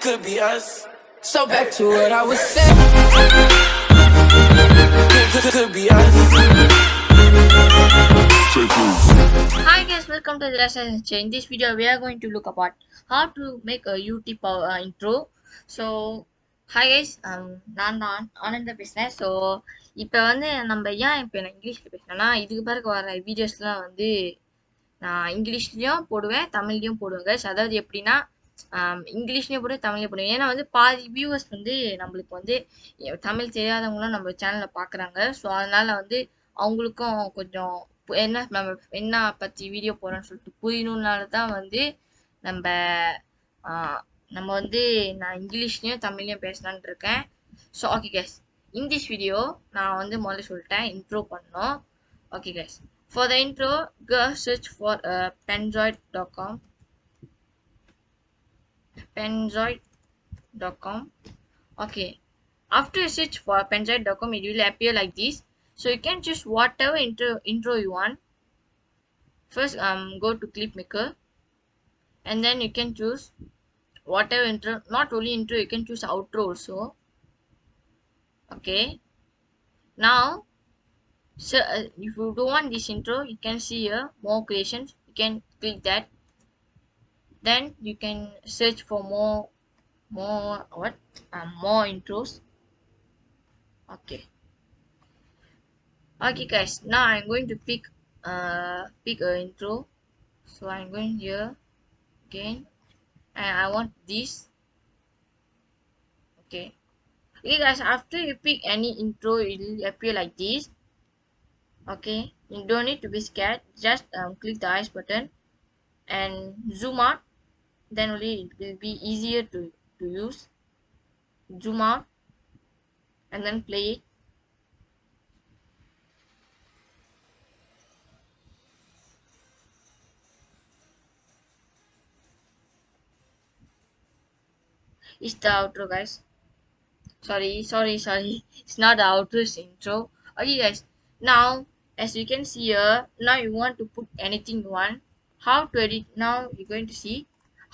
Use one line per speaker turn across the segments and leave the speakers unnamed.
could be us. So back to what I was saying. Could be us.
Hi guys, welcome to the lesson. In this video, we are going to look about how to make a YouTube intro. So, hi guys, நான் தான் ஆனந்த பேசுகிறேன். So இப்போ வந்து நம்ம ஏன் இப்போ நான் இங்கிலீஷில் பேசுகிறேன்னா இதுக்கு பிறகு வர வீடியோஸ்லாம் வந்து நான் இங்கிலீஷ்லேயும் போடுவேன் தமிழ்லேயும் போடுவேன் guys. அதாவது எப்படின்னா இங்கிலீஷ்லேயும் போடுவேன் தமிழ்லேயும் போடுவேன். ஏன்னா வந்து பாதி வியூவர்ஸ் வந்து நம்மளுக்கு வந்து தமிழ் தெரியாதவங்களும் நம்ம சேனலில் பார்க்குறாங்க. ஸோ அதனால வந்து அவங்களுக்கும் கொஞ்சம் என்ன நம்ம என்ன பற்றி வீடியோ போகிறோன்னு சொல்லிட்டு புரியணுன்னால தான் வந்து நம்ம நம்ம வந்து நான் இங்கிலீஷ்லேயும் தமிழ்லையும் பேசலான்னு இருக்கேன். So okay guys, in this video நான் வந்து முதல்ல சொல்லிட்டேன் இன்ட்ரோ பண்ணோம். Okay guys, for the intro go search for penjoid.com. Okay, after you search for penjoid.com, it will appear like this. So you can choose whatever intro you want. First go to clip maker and then you can choose whatever intro. Not only intro, you can choose outro also. Okay, now so if you don't want this intro, you can see here more creations. You can click that, then you can search for more intros. Okay guys, now I'm going to pick a intro. So I'm going here again and I want this. Okay guys, after you pick any intro, it will appear like this. Okay, you don't need to be scared, just click the eyes button and zoom out, then only it will be easier to use. Zoom out and then play it. It's the outro guys. Sorry, it's not the outro, it's intro. Okay guys, now as you can see here, now you want to put anything you want. How to edit? Now you're going to see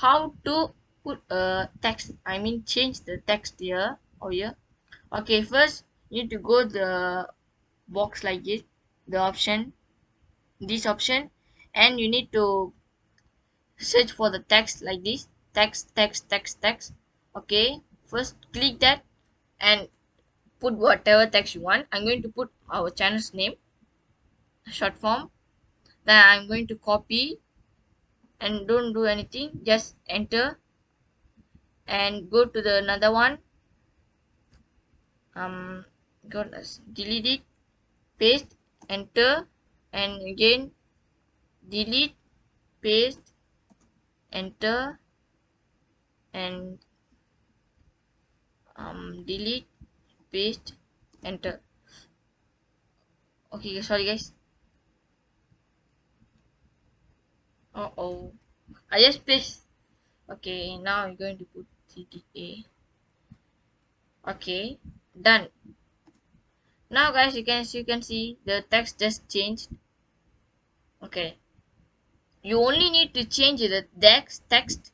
how to put text, I mean change the text here or here. Okay, first you need to go the box like this, this option, and you need to search for the text like this, text. Okay, first click that and put whatever text you want. I'm going to put our channel's name, short form. Then I'm going to copy and don't do anything, just enter and go to the another one. Delete it, paste, enter, and again delete, paste, enter, and delete, paste, enter. Okay, sorry guys. I just paste. Okay, now I'm going to put CTA. Okay, done. Now guys, you can see the text just changed. Okay, you only need to change the text,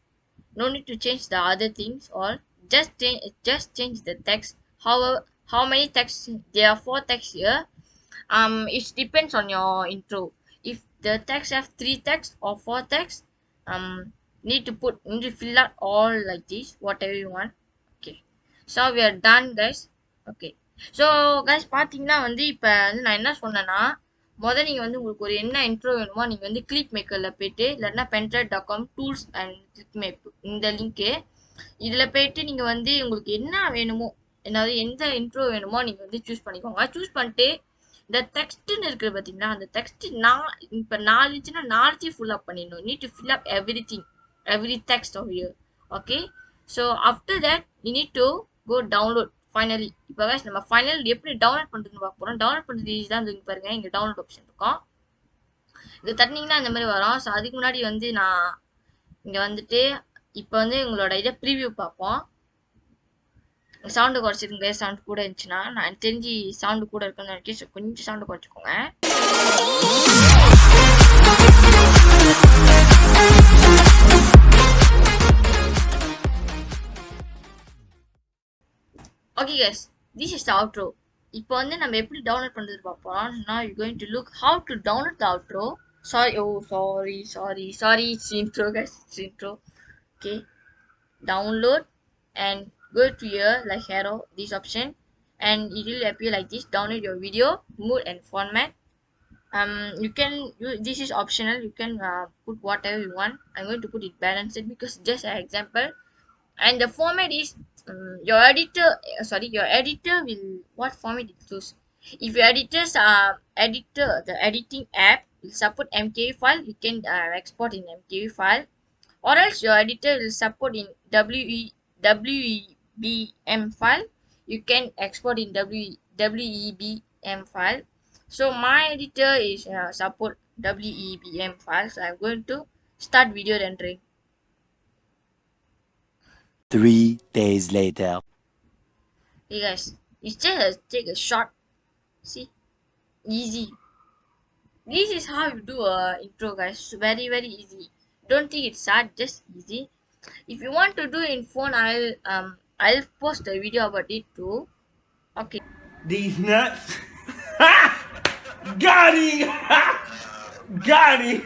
no need to change the other things. Or just change the text. However, how many texts? There are 4 texts here. It depends on your intro. If the text have 3 texts or 4 texts, need to fill out all like this, whatever you want. Okay, so we are done guys. Okay, so guys பார்த்தீங்கன்னா வந்து இப்போ வந்து நான் என்ன சொன்னேன்னா, முதல் நீங்கள் வந்து உங்களுக்கு ஒரு என்ன இன்ட்ரோ வேணுமோ நீங்கள் வந்து கிளிப் மேக்கரில் போய்ட்டு இல்லைன்னா penjoid.com tools and click make இந்த லிங்க்கு, இதில் போய்ட்டு நீங்கள் வந்து உங்களுக்கு என்ன வேணுமோ, என்னது எந்த இன்ட்ரோ வேணுமோ நீங்கள் வந்து சூஸ் பண்ணிக்கோங்க. சூஸ் பண்ணிட்டு இந்த டெக்ஸ்ட்னு இருக்குது பார்த்தீங்களா, அந்த டெக்ஸ்ட் இப்போ 4 இருந்துச்சுன்னா 4 ஃபுல் அப் பண்ணிடணும். Need to fill up every text over here. Okay, so after that you need to go download finally. இப்போ guys நம்ம ஃபைனல் எப்படி டவுன்லோட் பண்ணுறதுன்னு பார்க்க போகிறோம். டவுன்லோட் பண்ணுறது ஈஸி தான். இங்கே பாருங்க, இங்கே டவுன்லோட் ஆப்ஷன் இருக்கும், இது தட்டினீங்கன்னா இந்த மாதிரி வரும். ஸோ அதுக்கு முன்னாடி வந்து நான் இங்கே வந்துட்டு இப்போ வந்து உங்களோட இதை ப்ரீவியூ பார்ப்போம். சவுண்டு குறைச்சிருங்க, சவுண்டு கூட இருந்துச்சுன்னா, நான் தெரிஞ்சு சவுண்டு கூட இருக்குன்னு நினைக்கிறேன். கொஞ்சம் sound குறைச்சிக்கோங்க. Okay guys, this is the outro. இப்போ வந்து நம்ம எப்படி டவுன்லோட் பண்றது பார்ப்போம். Now you're going to look how to download the outro. Sorry, it's intro guys, it's intro. Okay, download and go to here like arrow this option, and it will appear like this. Download your video, mood and format. You can this is optional, you can put whatever you want. I'm going to put it balanced because just an example. And the format is your editor, your editor will what format it choose. If your editor's editor, the editing app will support mkv file, you can export in mkv file, or else your editor will support in webm file, you can export in webm file. So my editor is support webm file, so I'm going to start video rendering.
3 days later.
Hey guys, it's just take a shot. See, easy. This is how you do a intro, guys. Very easy. Don't think it's hard, just easy. If you want to do in phone, I'll post a video about it too. Okay.
These nuts. Got him. Got him.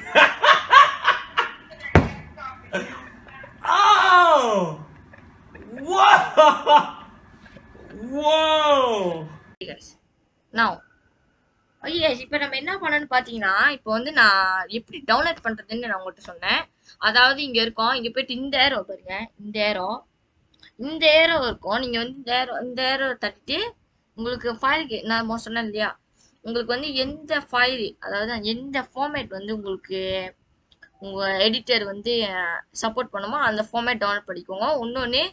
Oh. Whoa. Whoa.
Hey guys. Now. Okay guys, இப்போ நம்ம என்ன பண்ணணும்னு பார்த்தீங்கன்னா, இப்போ வந்து நான் எப்படி download பண்ணுறதுன்னு நான் உங்கள்கிட்ட சொன்னேன். அதாவது இங்கே இருக்கோம், இங்கே போயிட்டு இந்த ஏரோ பாருங்க, இந்த ஏரோ இருக்கும். நீங்கள் வந்து இந்த ஏரோ தட்டிட்டு உங்களுக்கு ஃபைலுக்கு நான் சொன்னேன் இல்லையா, உங்களுக்கு வந்து எந்த ஃபைல், அதாவது எந்த ஃபார்மேட் வந்து உங்களுக்கு உங்கள் எடிட்டர் வந்து சப்போர்ட் பண்ணுமோ அந்த ஃபார்மேட் டவுன்லோட் பண்ணிக்கோங்க. இன்னொன்று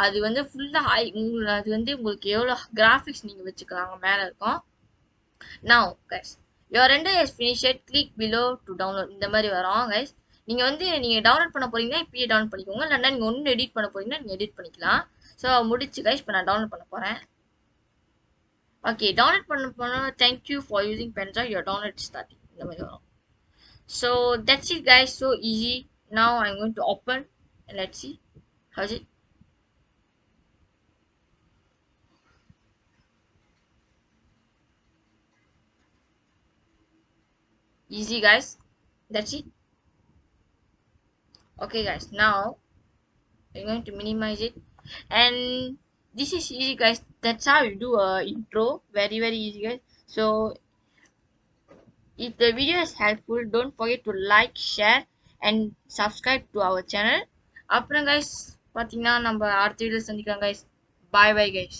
அது வந்து ஃபுல்லாக அது வந்து உங்களுக்கு எவ்வளோ கிராஃபிக்ஸ் நீங்கள் வச்சுக்கலாங்க மேலே இருக்கும். Now guys, your render is finished, click below to download. இந்த மாதிரி வரும் guys. நீங்கள் வந்து நீங்கள் டவுன்லோட் பண்ண போறீங்கன்னா இப்பயே டவுன்லோட் பண்ணிக்கோங்க, இல்லைன்னா நீங்கள் ஒன்று எடிட் பண்ண போறீங்கன்னா நீங்கள் எடிட் பண்ணிக்கலாம். ஸோ முடிச்சு guys, இப்போ நான் டவுன்லோட் பண்ண போகிறேன். ஓகே, டவுன்லோட் பண்ண போனால் thank you for using pendrive, your download starting இந்த மாதிரி வரும். So that's it guys, so easy. Now I'm going to open and let's see how's it. Easy guys, that's it. Okay guys, now I'm going to minimize it, and this is easy guys. That's how you do a intro. Very easy guys. So if the video is helpful, don't forget to like, share and subscribe to our channel. அப்புறம் guys பார்த்தீங்கன்னா நம்ம அடுத்த வீடியோல சந்திக்கலாம் guys. Bye guys.